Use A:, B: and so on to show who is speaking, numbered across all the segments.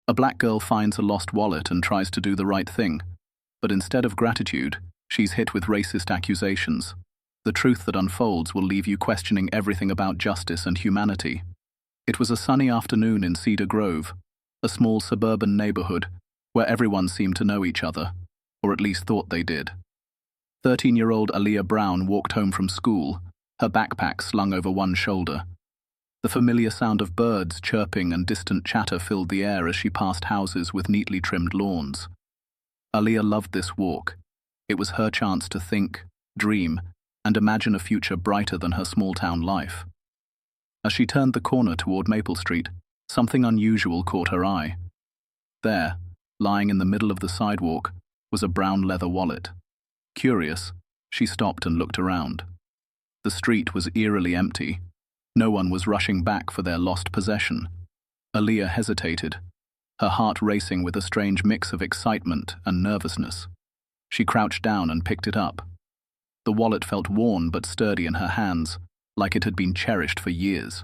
A: A black girl finds a lost wallet and tries to do the right thing, but instead of gratitude, she's hit with racist accusations. The truth that unfolds will leave you questioning everything about justice and humanity. It was a sunny afternoon in Cedar Grove, a small suburban neighborhood where everyone seemed to know each other, or at least thought they did. 13-year-old Aaliyah Brown walked home from school, her backpack slung over one shoulder. The familiar sound of birds chirping and distant chatter filled the air as she passed houses with neatly trimmed lawns. Aaliyah loved this walk. It was her chance to think, dream, and imagine a future brighter than her small-town life. As she turned the corner toward Maple Street, something unusual caught her eye. There, lying in the middle of the sidewalk, was a brown leather wallet. Curious, she stopped and looked around. The street was eerily empty. No one was rushing back for their lost possession. Aaliyah hesitated, her heart racing with a strange mix of excitement and nervousness. She crouched down and picked it up. The wallet felt worn but sturdy in her hands, like it had been cherished for years.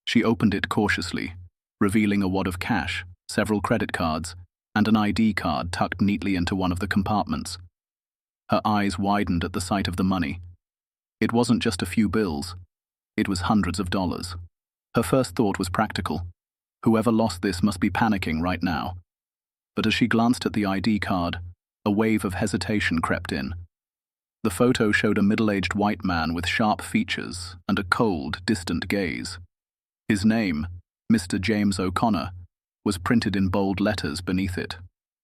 A: She opened it cautiously, revealing a wad of cash, several credit cards, and an ID card tucked neatly into one of the compartments. Her eyes widened at the sight of the money. It wasn't just a few bills. It was hundreds of dollars. Her first thought was practical. Whoever lost this must be panicking right now. But as she glanced at the ID card, a wave of hesitation crept in. The photo showed a middle-aged white man with sharp features and a cold, distant gaze. His name, Mr. James O'Connor, was printed in bold letters beneath it.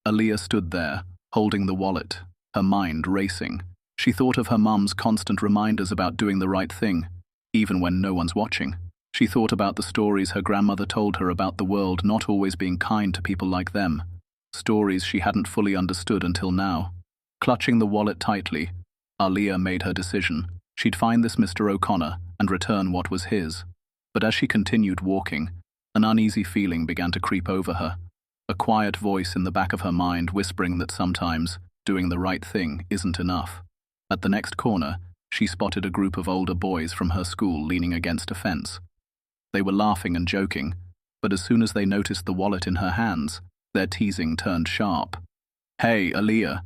A: Aaliyah stood there, holding the wallet, her mind racing. She thought of her mum's constant reminders about doing the right thing, even when no one's watching. She thought about the stories her grandmother told her about the world not always being kind to people like them, stories she hadn't fully understood until now. Clutching the wallet tightly, Aaliyah made her decision. She'd find this Mr. O'Connor and return what was his. But as she continued walking, an uneasy feeling began to creep over her, a quiet voice in the back of her mind whispering that sometimes doing the right thing isn't enough. At the next corner, she spotted a group of older boys from her school leaning against a fence. They were laughing and joking, but as soon as they noticed the wallet in her hands, their teasing turned sharp. "Hey, Aaliyah,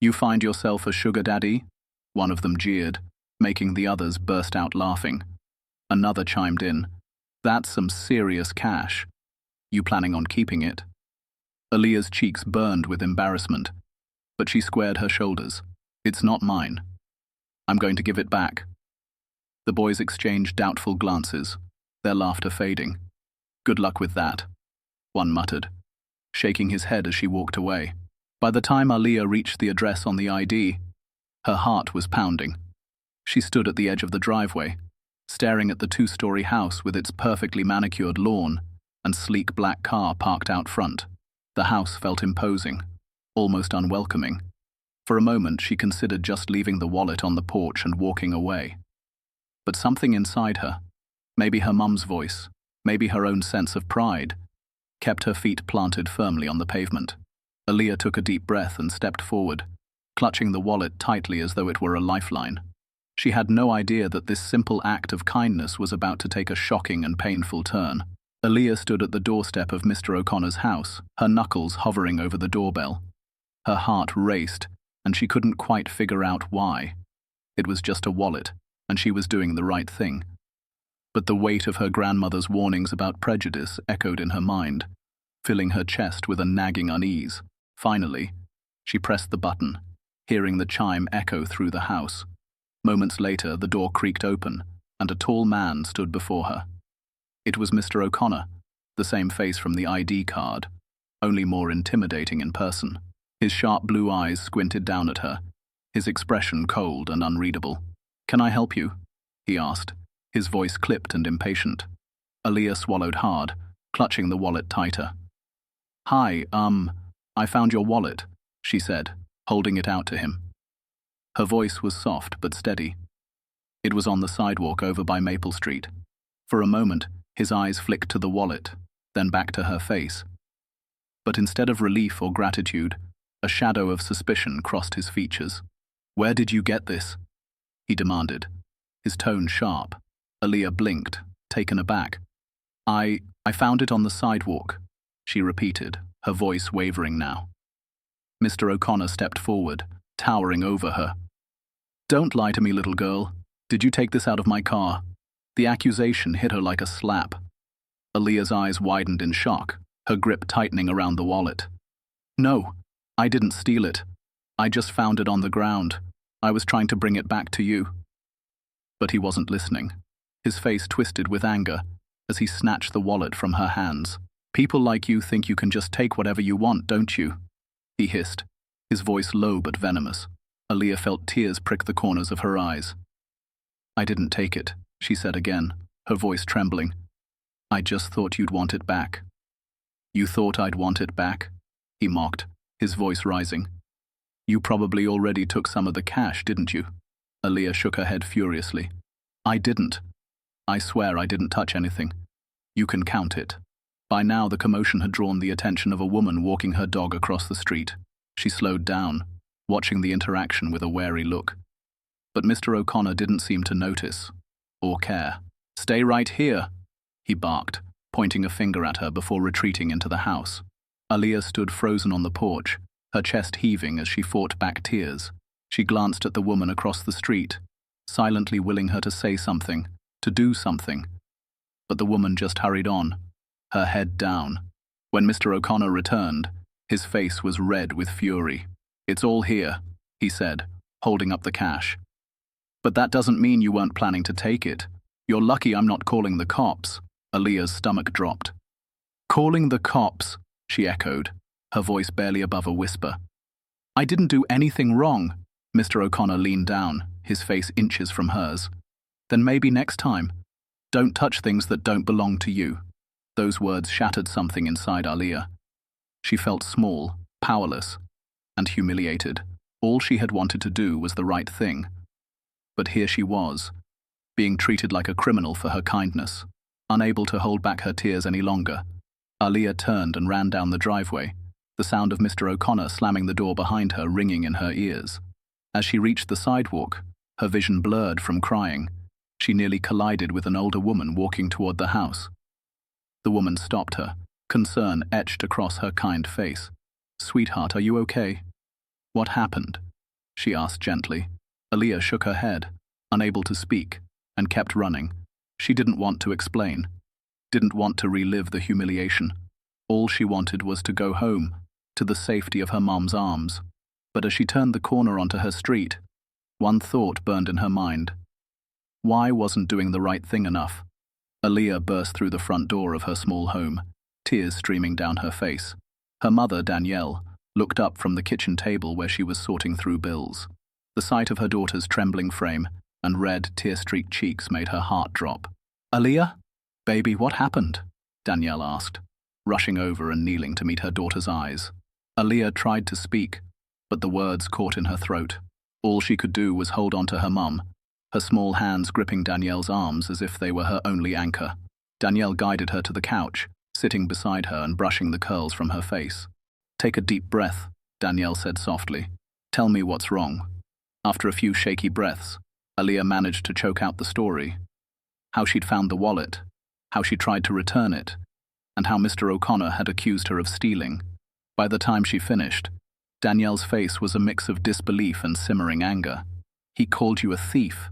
A: you find yourself a sugar daddy?" One of them jeered, making the others burst out laughing. Another chimed in, "That's some serious cash. You planning on keeping it?" Aaliyah's cheeks burned with embarrassment, but she squared her shoulders. "It's not mine. I'm going to give it back." The boys exchanged doubtful glances, their laughter fading. "Good luck with that," one muttered, shaking his head as she walked away. By the time Aaliyah reached the address on the ID, her heart was pounding. She stood at the edge of the driveway, staring at the two-story house with its perfectly manicured lawn and sleek black car parked out front. The house felt imposing, almost unwelcoming. For a moment, she considered just leaving the wallet on the porch and walking away. But something inside her, maybe her mum's voice, maybe her own sense of pride, kept her feet planted firmly on the pavement. Aaliyah took a deep breath and stepped forward, clutching the wallet tightly as though it were a lifeline. She had no idea that this simple act of kindness was about to take a shocking and painful turn. Aaliyah stood at the doorstep of Mr. O'Connor's house, her knuckles hovering over the doorbell. Her heart raced, and she couldn't quite figure out why. It was just a wallet, and she was doing the right thing. But the weight of her grandmother's warnings about prejudice echoed in her mind, filling her chest with a nagging unease. Finally, she pressed the button, hearing the chime echo through the house. Moments later, the door creaked open, and a tall man stood before her. It was Mr. O'Connor, the same face from the ID card, only more intimidating in person. His sharp blue eyes squinted down at her, his expression cold and unreadable. "Can I help you?" he asked, his voice clipped and impatient. Aaliyah swallowed hard, clutching the wallet tighter. "Hi, I found your wallet," she said, holding it out to him. Her voice was soft but steady. It was on the sidewalk over by Maple Street. For a moment, his eyes flicked to the wallet, then back to her face. But instead of relief or gratitude, a shadow of suspicion crossed his features. "Where did you get this?" he demanded, his tone sharp. Aaliyah blinked, taken aback. I found it on the sidewalk," she repeated, her voice wavering now. Mr. O'Connor stepped forward, towering over her. Don't lie to me, little girl. Did you take this out of my car? The accusation hit her like a slap. Aaliyah's eyes widened in shock, her grip tightening around the wallet. No, I didn't steal it. I just found it on the ground. I was trying to bring it back to you. But he wasn't listening. His face twisted with anger as he snatched the wallet from her hands. People like you think you can just take whatever you want, don't you? He hissed, his voice low but venomous. Aaliyah felt tears prick the corners of her eyes. I didn't take it, she said again, her voice trembling. I just thought you'd want it back. You thought I'd want it back? He mocked, his voice rising. You probably already took some of the cash, didn't you? Aaliyah shook her head furiously. I didn't. I swear I didn't touch anything. You can count it. By now the commotion had drawn the attention of a woman walking her dog across the street. She slowed down, watching the interaction with a wary look. But Mr. O'Connor didn't seem to notice, or care. Stay right here, he barked, pointing a finger at her before retreating into the house. Aaliyah stood frozen on the porch, her chest heaving as she fought back tears. She glanced at the woman across the street, silently willing her to say something, to do something. But the woman just hurried on, her head down. When Mr. O'Connor returned, his face was red with fury. It's all here, he said, holding up the cash. But that doesn't mean you weren't planning to take it. You're lucky I'm not calling the cops. Aaliyah's stomach dropped. Calling the cops, she echoed, her voice barely above a whisper. I didn't do anything wrong. Mr. O'Connor leaned down, his face inches from hers. Then maybe next time. Don't touch things that don't belong to you. Those words shattered something inside Aaliyah. She felt small, powerless, and humiliated. All she had wanted to do was the right thing. But here she was, being treated like a criminal for her kindness, unable to hold back her tears any longer. Aaliyah turned and ran down the driveway, the sound of Mr. O'Connor slamming the door behind her ringing in her ears. As she reached the sidewalk, her vision blurred from crying. She nearly collided with an older woman walking toward the house. The woman stopped her, concern etched across her kind face. Sweetheart, are you okay? What happened? She asked gently. Aaliyah shook her head, unable to speak, and kept running. She didn't want to explain, didn't want to relive the humiliation. All she wanted was to go home, to the safety of her mom's arms. But as she turned the corner onto her street, one thought burned in her mind. Why wasn't doing the right thing enough? Aaliyah burst through the front door of her small home, tears streaming down her face. Her mother, Danielle, looked up from the kitchen table where she was sorting through bills. The sight of her daughter's trembling frame and red, tear-streaked cheeks made her heart drop. Aaliyah? Baby, what happened? Danielle asked, rushing over and kneeling to meet her daughter's eyes. Aaliyah tried to speak, but the words caught in her throat. All she could do was hold on to her mum, her small hands gripping Danielle's arms as if they were her only anchor. Danielle guided her to the couch, sitting beside her and brushing the curls from her face. Take a deep breath, Danielle said softly. Tell me what's wrong. After a few shaky breaths, Aaliyah managed to choke out the story. How she'd found the wallet, how she tried to return it, and how Mr. O'Connor had accused her of stealing. By the time she finished, Danielle's face was a mix of disbelief and simmering anger. He called you a thief,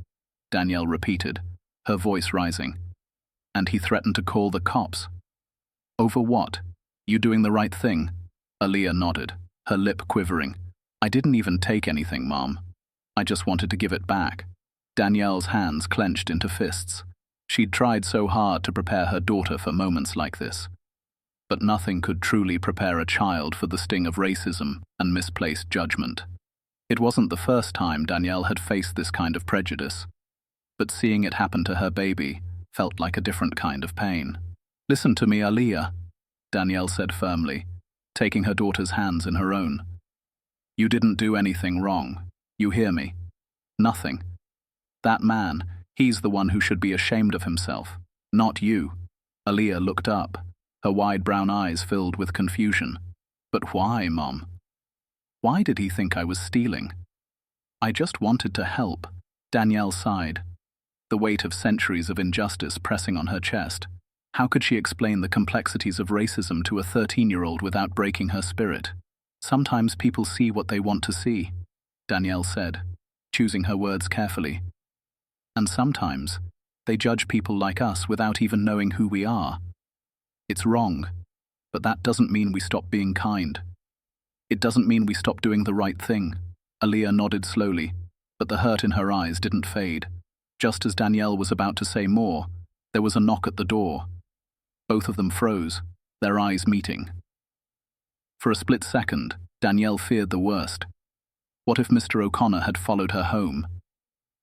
A: Danielle repeated, her voice rising. And he threatened to call the cops. Over what? You doing the right thing? Aaliyah nodded, her lip quivering. I didn't even take anything, Mom. I just wanted to give it back. Danielle's hands clenched into fists. She'd tried so hard to prepare her daughter for moments like this. But nothing could truly prepare a child for the sting of racism and misplaced judgment. It wasn't the first time Danielle had faced this kind of prejudice, but seeing it happen to her baby felt like a different kind of pain. Listen to me, Aaliyah, Danielle said firmly, taking her daughter's hands in her own. You didn't do anything wrong. You hear me? Nothing. That man, he's the one who should be ashamed of himself, not you. Aaliyah looked up, her wide brown eyes filled with confusion. But why, Mom? Why did he think I was stealing? I just wanted to help, Danielle sighed, the weight of centuries of injustice pressing on her chest. How could she explain the complexities of racism to a 13-year-old without breaking her spirit? Sometimes people see what they want to see, Danielle said, choosing her words carefully. And sometimes they judge people like us without even knowing who we are. It's wrong, but that doesn't mean we stop being kind. It doesn't mean we stop doing the right thing. Aaliyah nodded slowly, but the hurt in her eyes didn't fade. Just as Danielle was about to say more, there was a knock at the door. Both of them froze, their eyes meeting. For a split second, Danielle feared the worst. What if Mr. O'Connor had followed her home?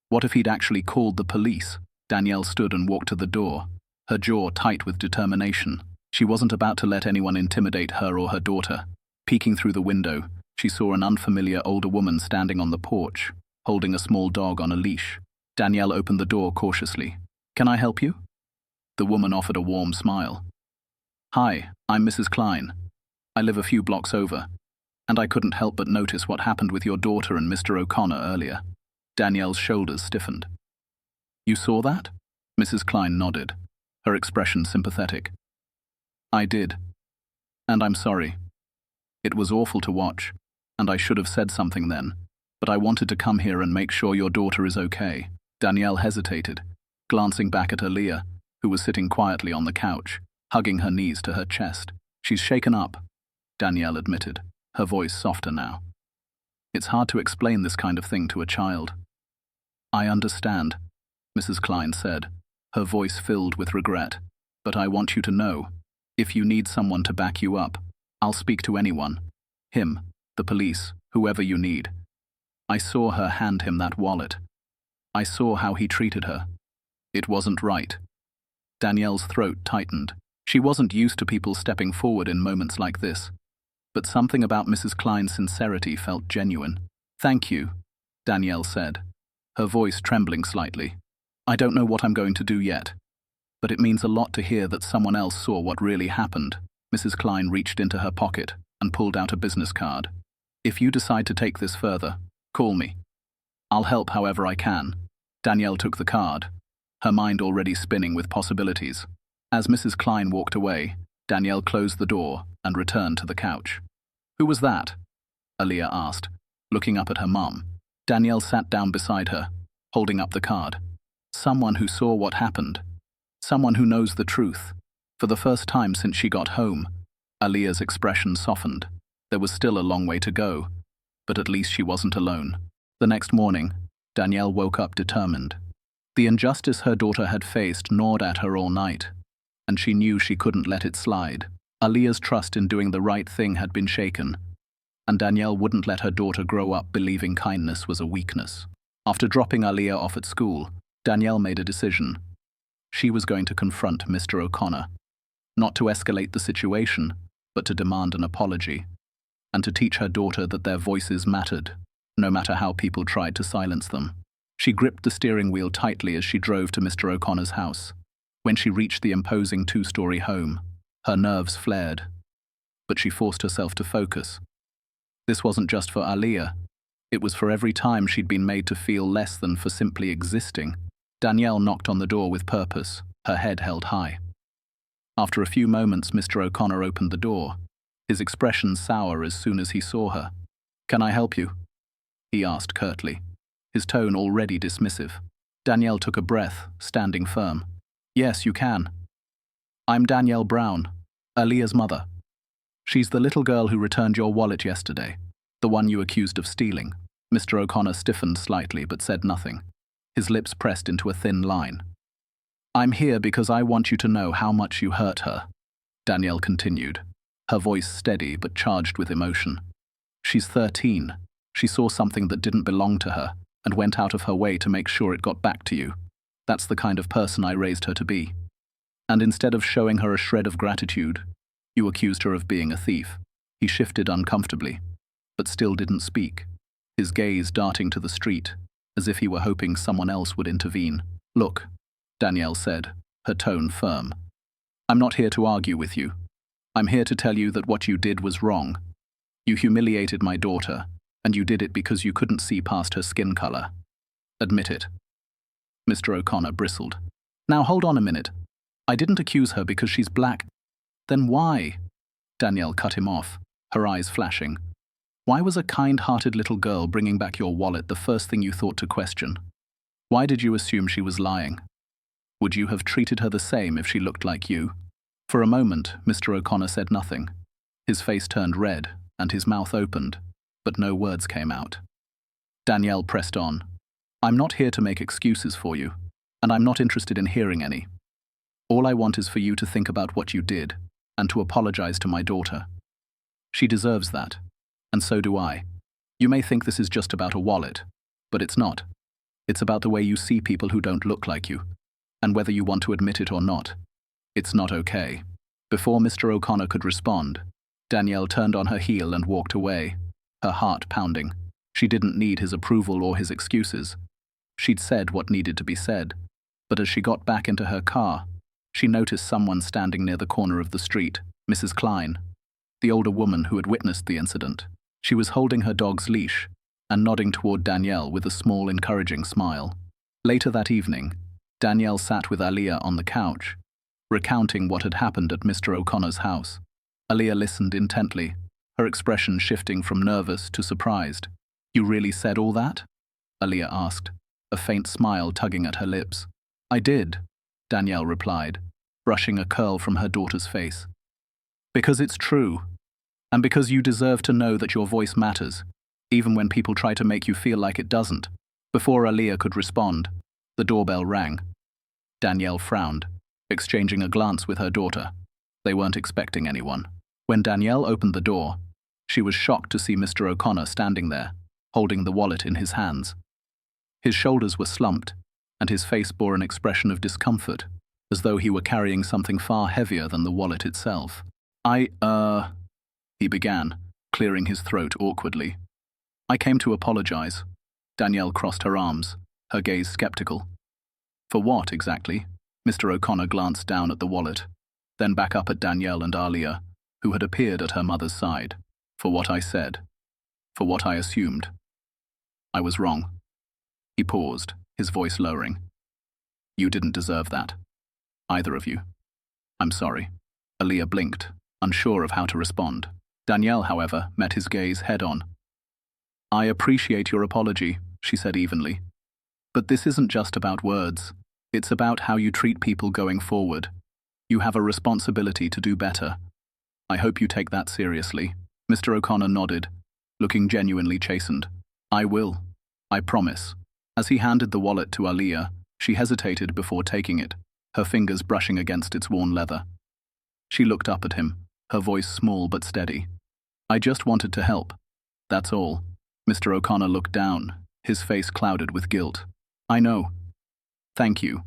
A: What if he'd actually called the police? Danielle stood and walked to the door, her jaw tight with determination. She wasn't about to let anyone intimidate her or her daughter. Peeking through the window, she saw an unfamiliar older woman standing on the porch, holding a small dog on a leash. Danielle opened the door cautiously. "Can I help you?" The woman offered a warm smile. "Hi, I'm Mrs. Klein. I live a few blocks over, and I couldn't help but notice what happened with your daughter and Mr. O'Connor earlier." Danielle's shoulders stiffened. "You saw that?" Mrs. Klein nodded, her expression sympathetic. "I did. And I'm sorry. It was awful to watch, and I should have said something then, but I wanted to come here and make sure your daughter is okay." Danielle hesitated, glancing back at Aaliyah, who was sitting quietly on the couch, hugging her knees to her chest. "She's shaken up," Danielle admitted, her voice softer now. "It's hard to explain this kind of thing to a child." "I understand," Mrs. Klein said, her voice filled with regret. "But I want you to know, if you need someone to back you up, I'll speak to anyone. Him, the police, whoever you need." I saw her hand him that wallet. I saw how he treated her. It wasn't right. Danielle's throat tightened. She wasn't used to people stepping forward in moments like this. But something about Mrs. Klein's sincerity felt genuine. "Thank you," Danielle said, her voice trembling slightly. "I don't know what I'm going to do yet, but it means a lot to hear that someone else saw what really happened." Mrs. Klein reached into her pocket and pulled out a business card. "If you decide to take this further, call me. I'll help however I can." Danielle took the card, her mind already spinning with possibilities. As Mrs. Klein walked away, Danielle closed the door and returned to the couch. "Who was that?" Aaliyah asked, looking up at her mum. Danielle sat down beside her, holding up the card. "Someone who saw what happened. Someone who knows the truth." For the first time since she got home, Aaliyah's expression softened. There was still a long way to go, but at least she wasn't alone. The next morning, Danielle woke up determined. The injustice her daughter had faced gnawed at her all night, and she knew she couldn't let it slide. Aaliyah's trust in doing the right thing had been shaken, and Danielle wouldn't let her daughter grow up believing kindness was a weakness. After dropping Aaliyah off at school, Danielle made a decision. She was going to confront Mr. O'Connor. Not to escalate the situation, but to demand an apology, and to teach her daughter that their voices mattered, no matter how people tried to silence them. She gripped the steering wheel tightly as she drove to Mr. O'Connor's house. When she reached the imposing two-story home, her nerves flared, but she forced herself to focus. This wasn't just for Aaliyah. It was for every time she'd been made to feel less than for simply existing. Danielle knocked on the door with purpose, her head held high. After a few moments, Mr. O'Connor opened the door, his expression sour as soon as he saw her. "Can I help you?" he asked curtly, his tone already dismissive. Danielle took a breath, standing firm. "Yes, you can. I'm Danielle Brown, Aaliyah's mother. She's the little girl who returned your wallet yesterday, the one you accused of stealing." Mr. O'Connor stiffened slightly but said nothing, his lips pressed into a thin line. "I'm here because I want you to know how much you hurt her," Danielle continued, her voice steady but charged with emotion. "She's 13. She saw something that didn't belong to her and went out of her way to make sure it got back to you. That's the kind of person I raised her to be. And instead of showing her a shred of gratitude, you accused her of being a thief." He shifted uncomfortably, but still didn't speak, his gaze darting to the street, as if he were hoping someone else would intervene. "Look," Danielle said, her tone firm. "I'm not here to argue with you. I'm here to tell you that what you did was wrong. You humiliated my daughter, and you did it because you couldn't see past her skin color. Admit it." Mr. O'Connor bristled. "Now hold on a minute. I didn't accuse her because she's black. Then why? Danielle cut him off, her eyes flashing. Why was a kind-hearted little girl bringing back your wallet the first thing you thought to question? Why did you assume she was lying? Would you have treated her the same if she looked like you? For a moment, Mr. O'Connor said nothing. His face turned red, and his mouth opened, but no words came out. Danielle pressed on. I'm not here to make excuses for you, and I'm not interested in hearing any. All I want is for you to think about what you did, and to apologize to my daughter. She deserves that, and so do I. You may think this is just about a wallet, but it's not. It's about the way you see people who don't look like you, and whether you want to admit it or not. It's not okay. Before Mr. O'Connor could respond, Danielle turned on her heel and walked away, her heart pounding. She didn't need his approval or his excuses. She'd said what needed to be said, but as she got back into her car, she noticed someone standing near the corner of the street, Mrs. Klein, the older woman who had witnessed the incident. She was holding her dog's leash and nodding toward Danielle with a small, encouraging smile. Later that evening, Danielle sat with Aaliyah on the couch, recounting what had happened at Mr. O'Connor's house. Aaliyah listened intently, her expression shifting from nervous to surprised. You really said all that? Aaliyah asked, a faint smile tugging at her lips. I did, Danielle replied, brushing a curl from her daughter's face. Because it's true, and because you deserve to know that your voice matters, even when people try to make you feel like it doesn't. Before Aaliyah could respond, the doorbell rang. Danielle frowned, exchanging a glance with her daughter. They weren't expecting anyone. When Danielle opened the door, she was shocked to see Mr. O'Connor standing there, holding the wallet in his hands. His shoulders were slumped, and his face bore an expression of discomfort, as though he were carrying something far heavier than the wallet itself. He began, clearing his throat awkwardly. I came to apologize. Danielle crossed her arms, her gaze skeptical. For what, exactly? Mr. O'Connor glanced down at the wallet, then back up at Danielle and Aaliyah, who had appeared at her mother's side. For what I said. For what I assumed. I was wrong. He paused, his voice lowering. You didn't deserve that. Either of you. I'm sorry. Aaliyah blinked, unsure of how to respond. Danielle, however, met his gaze head-on. I appreciate your apology, she said evenly. But this isn't just about words. It's about how you treat people going forward. You have a responsibility to do better. I hope you take that seriously. Mr. O'Connor nodded, looking genuinely chastened. I will. I promise. As he handed the wallet to Aaliyah, she hesitated before taking it, her fingers brushing against its worn leather. She looked up at him, her voice small but steady. I just wanted to help. That's all. Mr. O'Connor looked down, his face clouded with guilt. I know. Thank you.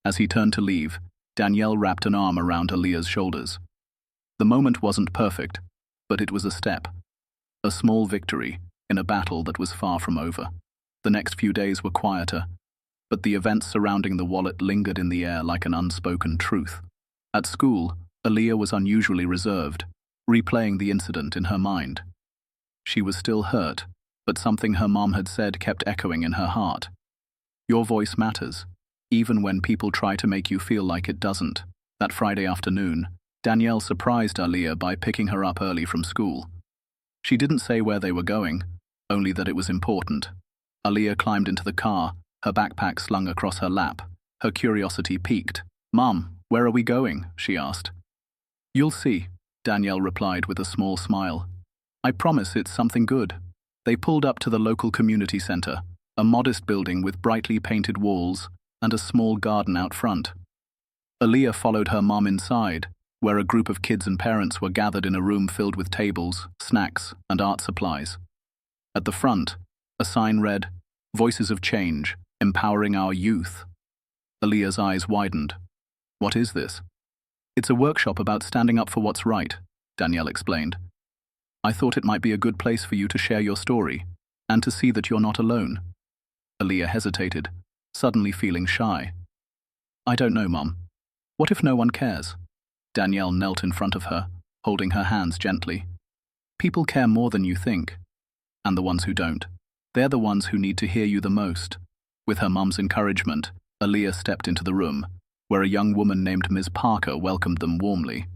A: As he turned to leave, Danielle wrapped an arm around Aaliyah's shoulders. The moment wasn't perfect, but it was a step. A small victory in a battle that was far from over. The next few days were quieter, but the events surrounding the wallet lingered in the air like an unspoken truth. At school, Aaliyah was unusually reserved, replaying the incident in her mind. She was still hurt, but something her mom had said kept echoing in her heart. Your voice matters, even when people try to make you feel like it doesn't. That Friday afternoon, Danielle surprised Aaliyah by picking her up early from school. She didn't say where they were going, only that it was important. Aaliyah climbed into the car, her backpack slung across her lap, her curiosity piqued. Mom, where are we going? She asked. You'll see, Danielle replied with a small smile. I promise it's something good. They pulled up to the local community center, a modest building with brightly painted walls and a small garden out front. Aaliyah followed her mom inside, where a group of kids and parents were gathered in a room filled with tables, snacks, and art supplies. At the front, a sign read, Voices of Change, Empowering Our Youth. Aaliyah's eyes widened. What is this? It's a workshop about standing up for what's right, Danielle explained. I thought it might be a good place for you to share your story, and to see that you're not alone. Aaliyah hesitated, suddenly feeling shy. I don't know, Mom. What if no one cares? Danielle knelt in front of her, holding her hands gently. People care more than you think. And the ones who don't. They're the ones who need to hear you the most. With her mum's encouragement, Aaliyah stepped into the room, where a young woman named Ms. Parker welcomed them warmly.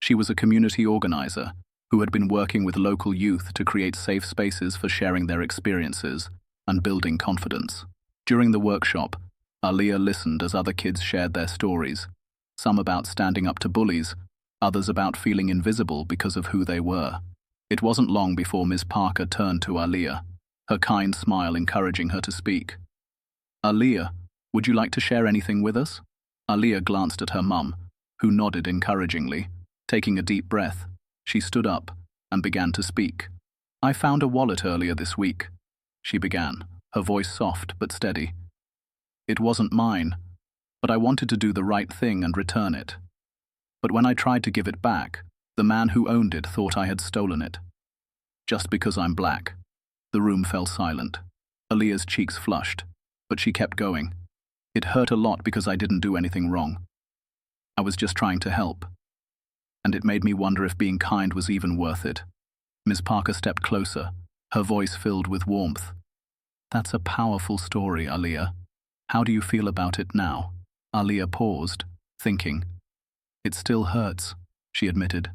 A: She was a community organizer who had been working with local youth to create safe spaces for sharing their experiences and building confidence. During the workshop, Aaliyah listened as other kids shared their stories, some about standing up to bullies, others about feeling invisible because of who they were. It wasn't long before Ms. Parker turned to Aaliyah, her kind smile encouraging her to speak. "Aaliyah, would you like to share anything with us?" Aaliyah glanced at her mum, who nodded encouragingly. Taking a deep breath, she stood up and began to speak. "I found a wallet earlier this week," she began, her voice soft but steady. "It wasn't mine, but I wanted to do the right thing and return it. But when I tried to give it back, the man who owned it thought I had stolen it. Just because I'm black." The room fell silent. Aaliyah's cheeks flushed, but she kept going. "It hurt a lot because I didn't do anything wrong. I was just trying to help. And it made me wonder if being kind was even worth it." Ms. Parker stepped closer, her voice filled with warmth. "That's a powerful story, Aaliyah. How do you feel about it now?" Aaliyah paused, thinking. "It still hurts," she admitted.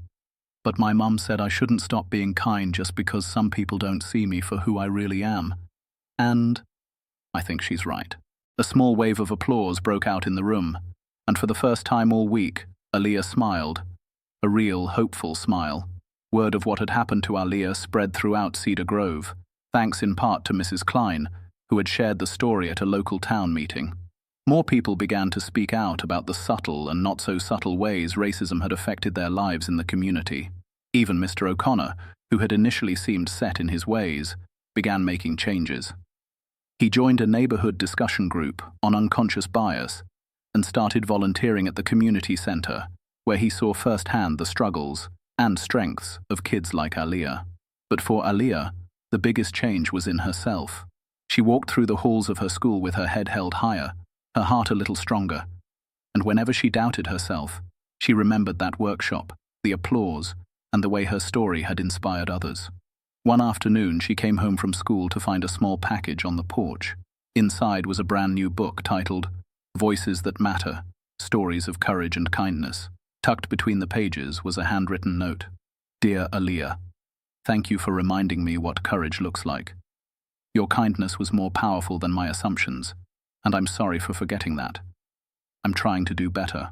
A: "But my mum said I shouldn't stop being kind just because some people don't see me for who I really am. And I think she's right." A small wave of applause broke out in the room, and for the first time all week, Aaliyah smiled. A real, hopeful smile. Word of what had happened to Aaliyah spread throughout Cedar Grove, thanks in part to Mrs. Klein, who had shared the story at a local town meeting. More people began to speak out about the subtle and not-so-subtle ways racism had affected their lives in the community. Even Mr. O'Connor, who had initially seemed set in his ways, began making changes. He joined a neighborhood discussion group on unconscious bias and started volunteering at the community center, where he saw firsthand the struggles and strengths of kids like Aaliyah. But for Aaliyah, the biggest change was in herself. She walked through the halls of her school with her head held higher, her heart a little stronger, and whenever she doubted herself, she remembered that workshop, the applause, and the way her story had inspired others. One afternoon, she came home from school to find a small package on the porch. Inside was a brand new book titled Voices That Matter, Stories of Courage and Kindness. Tucked between the pages was a handwritten note. "Dear Aaliyah, thank you for reminding me what courage looks like. Your kindness was more powerful than my assumptions, and I'm sorry for forgetting that. I'm trying to do better.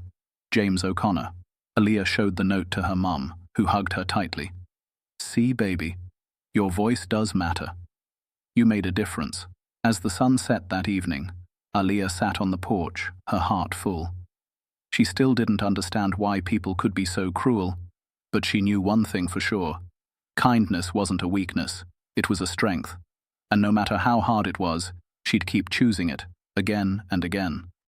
A: James O'Connor." Aaliyah showed the note to her mum, who hugged her tightly. "See, baby, your voice does matter. You made a difference." As the sun set that evening, Aaliyah sat on the porch, her heart full. She still didn't understand why people could be so cruel, but she knew one thing for sure. Kindness wasn't a weakness, it was a strength. And no matter how hard it was, she'd keep choosing it, again and again.